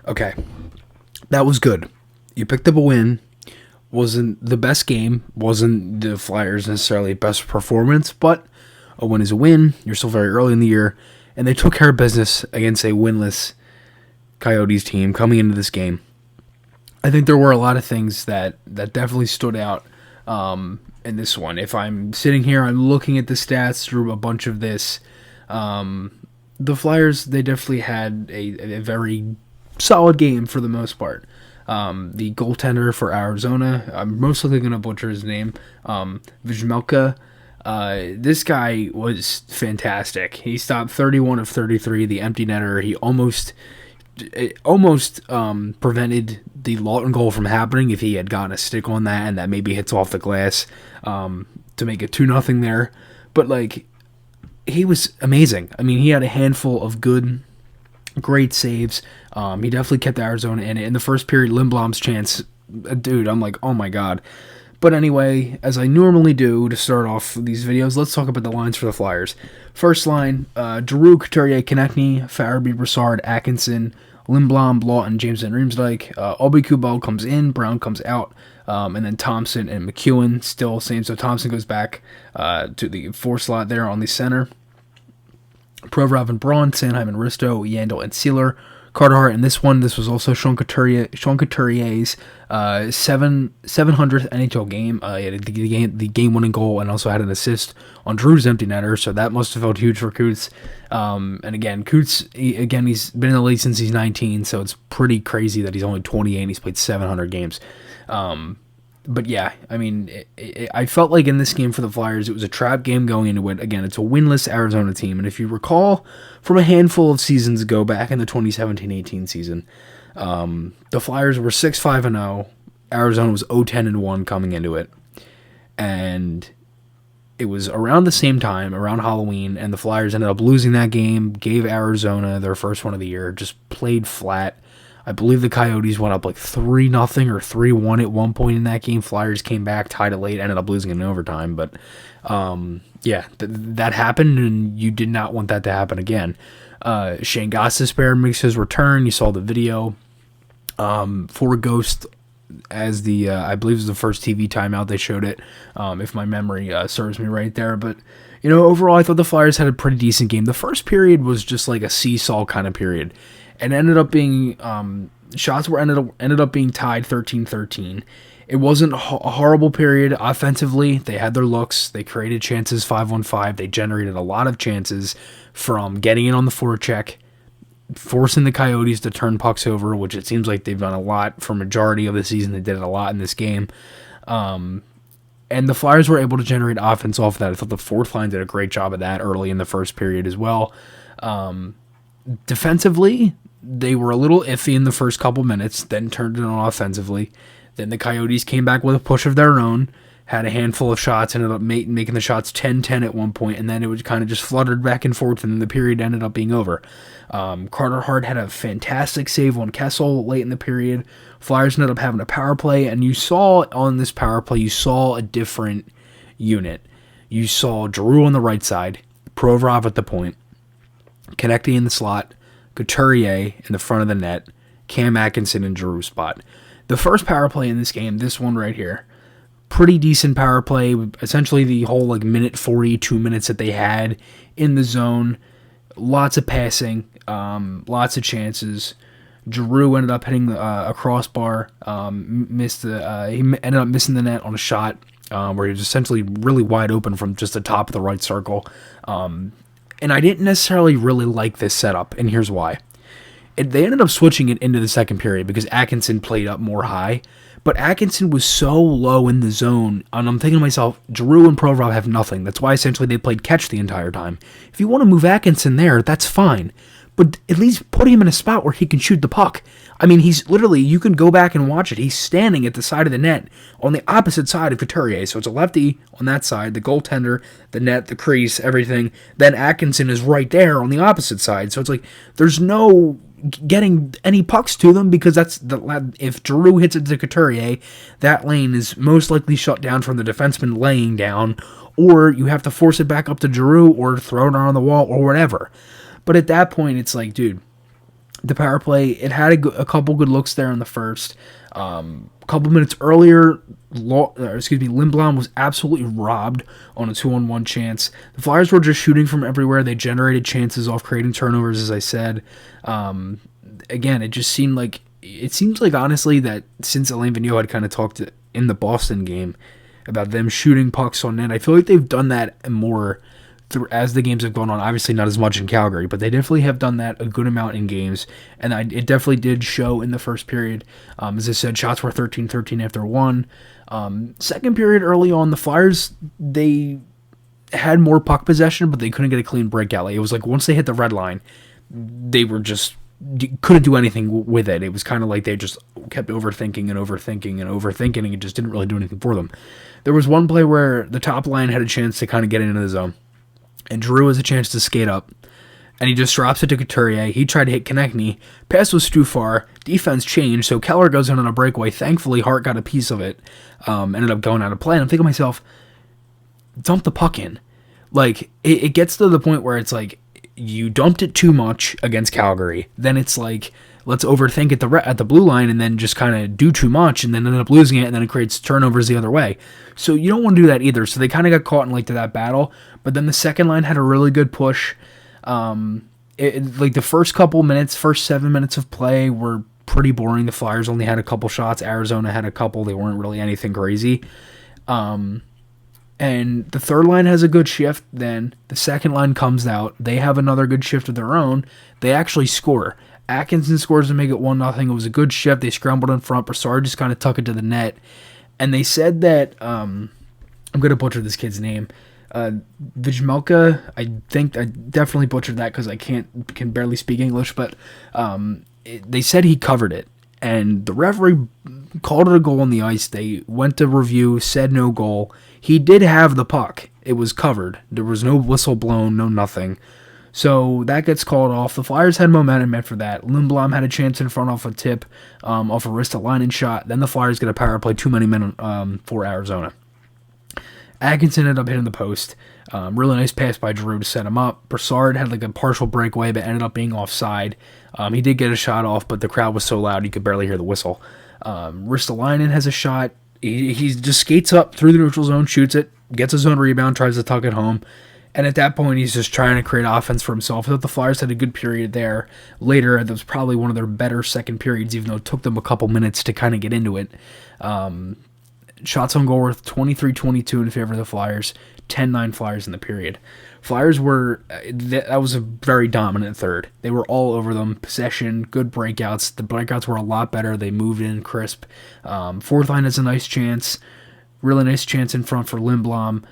Okay, that was good. You picked up a win. Wasn't the best game. Wasn't the Flyers necessarily best performance, but a win is a win. You're still very early in the year, and they took care of business against a winless Coyotes team coming into this game. I think there were a lot of things that definitely stood out in this one. If I'm sitting here, I'm looking at the stats through a bunch of this. The Flyers, they definitely had a very solid game for the most part. The goaltender for Arizona, I'm most likely going to butcher his name, Vizmelka. This guy was fantastic. He stopped 31 of 33, the empty netter. He almost prevented the Lawton goal from happening if he had gotten a stick on that and that maybe hits off the glass to make it 2-0 there. But, like, he was amazing. I mean, he had a handful of great saves. He definitely kept Arizona in it. In the first period, Lindblom's chance, dude, I'm like, oh my god. But anyway, as I normally do to start off these videos, let's talk about the lines for the Flyers. First line, Giroux, Couturier, Konechny, Farabee, Brassard, Atkinson, Lindblom, Lawton, Jameson, Riemsdyk. Aubé-Kubel comes in, Brown comes out, and then Thompson and McEwen still same. So Thompson goes back to the 4 slot there on the center. Provorov and Braun, Sanheim and Risto, Yandel and Sealer. Carter Hart in this one. This was also Sean Couturier's 700th NHL game. He had the game-winning goal and also had an assist on Drew's empty netter, so that must have felt huge for Coots. And again, Coots, he's been in the league since he's 19, so it's pretty crazy that he's only 28 and he's played 700 games. But yeah, I mean, I felt like in this game for the Flyers, it was a trap game going into it. Again, it's a winless Arizona team. And if you recall from a handful of seasons ago, back in the 2017-18 season, the Flyers were 6-5-0. Arizona was 0-10-1 coming into it. And it was around the same time, around Halloween, and the Flyers ended up losing that game, gave Arizona their first one of the year, just played flat. I believe the Coyotes went up like 3-0 or 3-1 at one point in that game. Flyers came back, tied it late, ended up losing in overtime. But, that happened, and you did not want that to happen again. Shane Gostisbehere makes his return. You saw the video for Ghost as the, I believe it was the first TV timeout they showed it, if my memory serves me right there. But, overall, I thought the Flyers had a pretty decent game. The first period was just like a seesaw kind of period. And ended up being shots were ended up being tied 13-13. It wasn't a horrible period offensively. They had their looks. They created chances 5-on-5. They generated a lot of chances from getting in on the forecheck, forcing the Coyotes to turn pucks over, which it seems like they've done a lot for majority of the season. They did it a lot in this game. And the Flyers were able to generate offense off of that. I thought the fourth line did a great job of that early in the first period as well. Defensively, they were a little iffy in the first couple minutes, then turned it on offensively. Then the Coyotes came back with a push of their own, had a handful of shots, ended up making the shots 10-10 at one point, and then it was kind of just fluttered back and forth, and then the period ended up being over. Carter Hart had a fantastic save on Kessel late in the period. Flyers ended up having a power play, and you saw on this power play, you saw a different unit. You saw Giroux on the right side, Provorov at the point, Konechny in the slot, Couturier in the front of the net, Cam Atkinson in Giroux spot. The first power play in this game, this one right here, pretty decent power play. Essentially the whole minute 40, 2 minutes that they had in the zone. Lots of passing, lots of chances. Giroux ended up hitting a crossbar, he ended up missing the net on a shot where he was essentially really wide open from just the top of the right circle. And I didn't necessarily really like this setup, and here's why. They ended up switching it into the second period because Atkinson played up more high, but Atkinson was so low in the zone, and I'm thinking to myself, Giroux and Provorov have nothing. That's why essentially they played catch the entire time. If you want to move Atkinson there, that's fine, but at least put him in a spot where he can shoot the puck. I mean, he's literally, you can go back and watch it. He's standing at the side of the net on the opposite side of Couturier. So it's a lefty on that side, the goaltender, the net, the crease, everything. Then Atkinson is right there on the opposite side. So it's like, there's no getting any pucks to them because if Giroux hits it to Couturier, that lane is most likely shut down from the defenseman laying down, or you have to force it back up to Giroux or throw it on the wall or whatever. But at that point, it's like, dude, The power play, it had a couple good looks there in the first. A couple minutes earlier, Lindblom was absolutely robbed on a 2-on-1 chance. The Flyers were just shooting from everywhere. They generated chances off creating turnovers, as I said. Again, it seems like honestly that since Alain Vigneault had kind of talked in the Boston game about them shooting pucks on net, I feel like they've done that more as the games have gone on. Obviously not as much in Calgary, but they definitely have done that a good amount in games, and it definitely did show in the first period. As I said, shots were 13-13 after one. Second period early on, the Flyers, they had more puck possession, but they couldn't get a clean breakout. Like, it was like once they hit the red line, they were just couldn't do anything with it. It was kind of like they just kept overthinking and it just didn't really do anything for them. There was one play where the top line had a chance to kind of get into the zone, and Drew has a chance to skate up, and he just drops it to Couturier. He tried to hit Konechny. Pass was too far. Defense changed, so Keller goes in on a breakaway. Thankfully, Hart got a piece of it. Ended up going out of play. And I'm thinking to myself, dump the puck in. Like, it gets to the point where it's like, you dumped it too much against Calgary. Then it's like, let's overthink at the blue line and then just kind of do too much and then end up losing it, and then it creates turnovers the other way. So you don't want to do that either. So they kind of got caught in that battle. But then the second line had a really good push. The first 7 minutes of play were pretty boring. The Flyers only had a couple shots. Arizona had a couple. They weren't really anything crazy. And the third line has a good shift. Then the second line comes out. They have another good shift of their own. They actually score. Atkinson scores to make it 1-0. It was a good shift. They scrambled in front. Brassard just kind of tuck it to the net. And they said that, I'm going to butcher this kid's name, Vijmelka. I think I definitely butchered that because I can barely speak English, but they said he covered it. And the referee called it a goal on the ice. They went to review, said no goal. He did have the puck. It was covered. There was no whistle blown, no nothing. So that gets called off. The Flyers had momentum meant for that. Lindblom had a chance in front off a tip, off a Ristolainen shot. Then the Flyers get a power play, 2 many men for Arizona. Atkinson ended up hitting the post. Really nice pass by Drew to set him up. Brassard had a partial breakaway, but ended up being offside. He did get a shot off, but the crowd was so loud you could barely hear the whistle. Ristolainen has a shot. He just skates up through the neutral zone, shoots it, gets his own rebound, tries to tuck it home. And at that point, he's just trying to create offense for himself. I thought the Flyers had a good period there. Later, that was probably one of their better second periods, even though it took them a couple minutes to kind of get into it. Shots on goal were 23-22 in favor of the Flyers. 10-9 Flyers in the period. Flyers that was a very dominant third. They were all over them. Possession, good breakouts. The breakouts were a lot better. They moved in crisp. Fourth line has a nice chance. Really nice chance in front for Lindblom.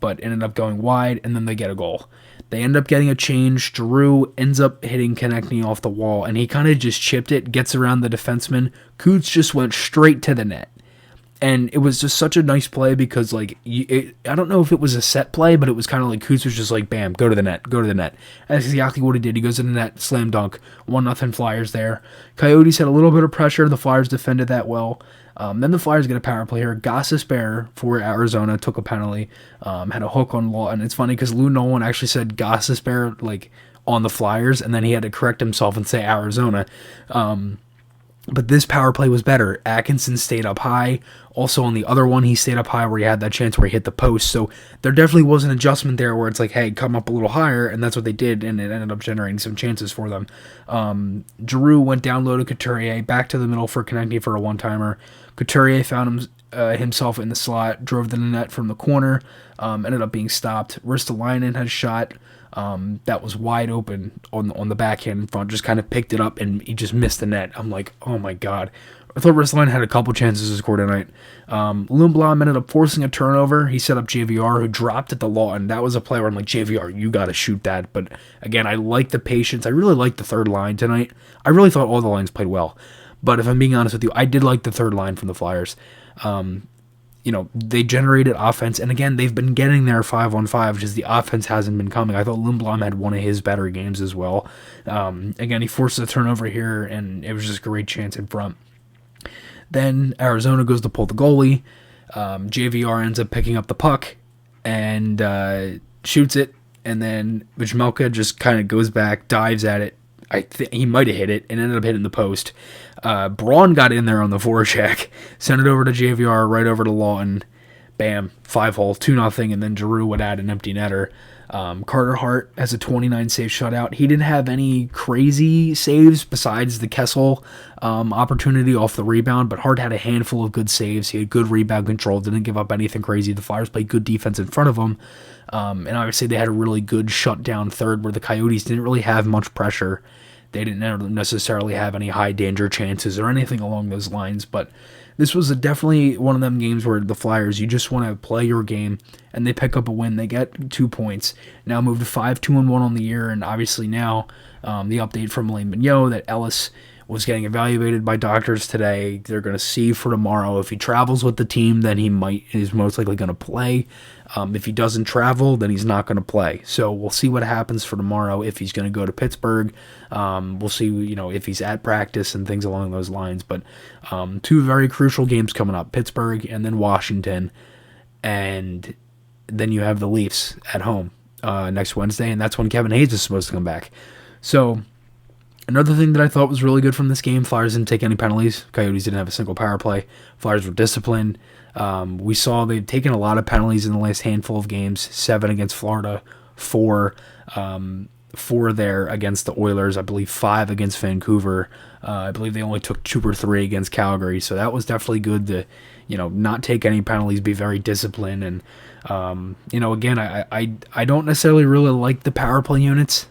But ended up going wide, and then they get a goal. They end up getting a change. Giroux ends up hitting Konechny off the wall, and he kind of just chipped it, gets around the defenseman. Coots just went straight to the net. And it was just such a nice play because, I don't know if it was a set play, but it was kind of like Coots was just like, bam, go to the net. And that's exactly what he did. He goes to the net, slam dunk, 1-0 Flyers there. Coyotes had a little bit of pressure. The Flyers defended that well. Then the Flyers get a power play here. Gostisbehere for Arizona took a penalty, had a hook on Law. And it's funny because Lou Nolan actually said Gostisbehere, on the Flyers, and then he had to correct himself and say Arizona. But this power play was better. Atkinson stayed up high. Also on the other one, he stayed up high where he had that chance where he hit the post. So there definitely was an adjustment there where it's like, hey, come up a little higher, and that's what they did, and it ended up generating some chances for them. Giroux went down low to Couturier, back to the middle for Konechny for a one-timer. Couturier found himself in the slot, drove to the net from the corner, ended up being stopped. Ristolainen had a shot that was wide open on the backhand in front, just kind of picked it up, and he just missed the net. I'm like, oh my god. I thought Ristolainen had a couple chances to score tonight. Lindblom ended up forcing a turnover. He set up JVR, who dropped at the law, and that was a play where I'm like, JVR, you got to shoot that. But again, I like the patience. I really liked the third line tonight. I really thought all the lines played well. But if I'm being honest with you, I did like the third line from the Flyers. They generated offense, and again, they've been getting there 5-on-5, just the offense hasn't been coming. I thought Lindblom had one of his better games as well. Again, he forced a turnover here, and it was just a great chance in front. Then Arizona goes to pull the goalie. JVR ends up picking up the puck and shoots it, and then Vijmelka just kind of goes back, dives at it. he might have hit it and ended up hitting the post. Braun got in there on the forecheck, sent it over to JVR, right over to Lawton. Bam, 5-hole, 2-0, and then Giroux would add an empty netter. Carter Hart has a 29 save shutout. He didn't have any crazy saves besides the Kessel opportunity off the rebound, but Hart had a handful of good saves. He had good rebound control, didn't give up anything crazy. The Flyers played good defense in front of him, and obviously they had a really good shutdown third where the Coyotes didn't really have much pressure. They didn't necessarily have any high danger chances or anything along those lines, but this was definitely one of them games where the Flyers, you just want to play your game, and they pick up a win. They get 2 points. Now move to 5-2-1 on the year, and obviously now the update from Lane Mignot that Ellis was getting evaluated by doctors today. They're going to see for tomorrow. If he travels with the team, then is most likely going to play. If he doesn't travel, then he's not going to play. So we'll see what happens for tomorrow if he's going to go to Pittsburgh. We'll see, if he's at practice and things along those lines. But 2 very crucial games coming up, Pittsburgh and then Washington. And then you have the Leafs at home next Wednesday, and that's when Kevin Hayes is supposed to come back. So another thing that I thought was really good from this game, Flyers didn't take any penalties. Coyotes didn't have a single power play. Flyers were disciplined. We saw they've taken a lot of penalties in the last handful of games, 7 against Florida, 4 there against the Oilers, I believe 5 against Vancouver. I believe they only took 2 or 3 against Calgary, so that was definitely good to, not take any penalties, be very disciplined. And, again, I don't necessarily really like the power play units.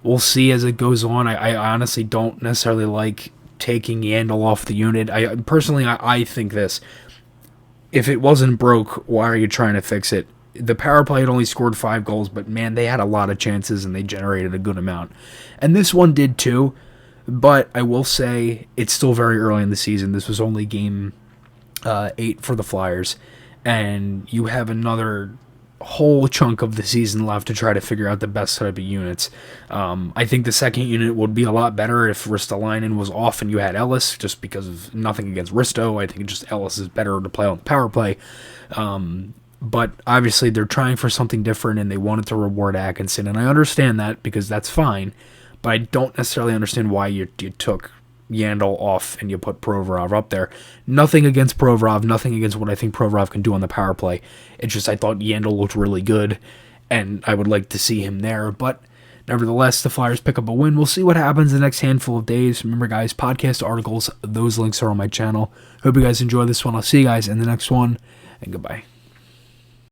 We'll see as it goes on. I honestly don't necessarily like taking Yandel off the unit. I think this. If it wasn't broke, why are you trying to fix it? The power play had only scored 5 goals, but man, they had a lot of chances and they generated a good amount. And this one did too, but I will say it's still very early in the season. This was only game 8 for the Flyers, and you have another whole chunk of the season left to try to figure out the best type of units. I think the second unit would be a lot better if Ristolainen was off and you had Ellis, just because of nothing against Risto. I think just Ellis is better to play on the power play. But obviously they're trying for something different and they wanted to reward Atkinson, and I understand that because that's fine, but I don't necessarily understand why you took Yandel off and you put Provorov up there. Nothing against Provorov, nothing against what I think Provorov can do on the power play. It's just I thought Yandel looked really good, and I would like to see him there. But nevertheless, the Flyers pick up a win. We'll see what happens the next handful of days. Remember, guys, podcast articles, those links are on my channel. Hope you guys enjoy this one. I'll see you guys in the next one, and goodbye.